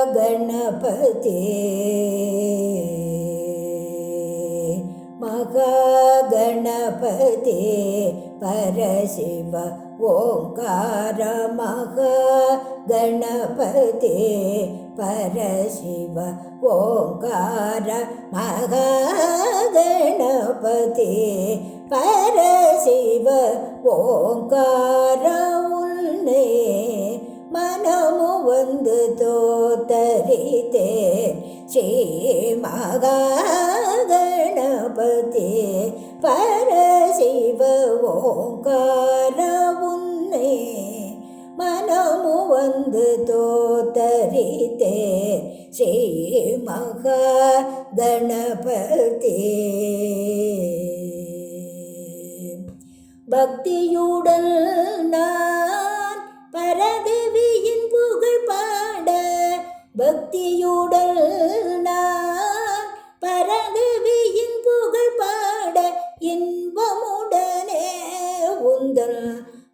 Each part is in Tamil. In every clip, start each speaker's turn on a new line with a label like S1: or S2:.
S1: மகாகணபதி மகாகணபதி பரசிவ ஓங்கார மகாகணபதி பரசிவ ஓங்கார மகாகணபதி பரசிவ ஓங்கார உன்னை மனமு வந்து தோத்தரித்தேன் ஸ்ரீ மகாகணபதி பரசிவ ஓங்கார உன்னை மனமு வந்து தோத்தரித்தேன் ஸ்ரீ மகாகணபதி பக்தியுடன் நான் பரதேவியின் புகழ் பாட பக்தியுடன் நான் பரதேவியின் புகழ் பாட இன்பமுடனே உந்தல்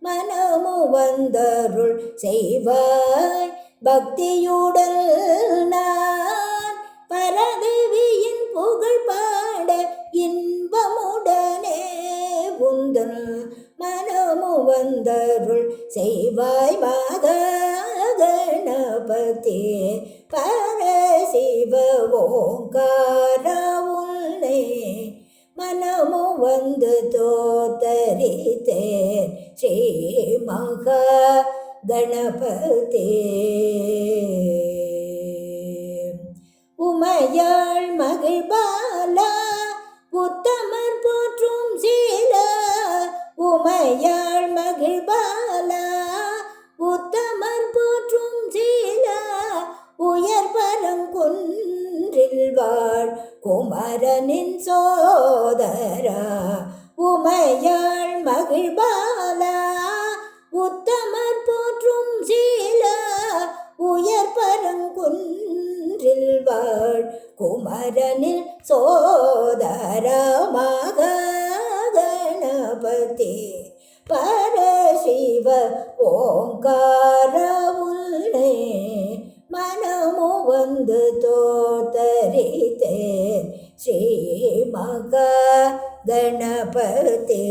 S1: மனமு வந்தருள் செய்வாய் பக்தியுடன் நான் பரதேவியின் புகழ் பாட இன்பமுடனே உந்தல் மனமு வந்தருள் செய்வாய் மகாகணபதி பரசிவ ஓங்கார உன்னை மனமு வந்து தோத்தரித்தேன் ஸ்ரீ மகாகணபதி உமையாள் மகிழ்பாலா உத்தமர் போற்றும் சீலா உமையாள் மகிழ்பாலா உத்தமர் போற்றும் சீலா உயர் பரங்குன்றில் வாழ் குமரனின் சோதரா உமையாள் மகிழ்பாலா உத்தமர் போற்றும் சீலா உயர் பரங்குன்றில் வாழ் குமரனில் சோதரா மகாகணபதி பரசிவ ஓங்கார உன்னை மனமு வந்து தோத்தரித்தேன் ஸ்ரீ மகாகணபதி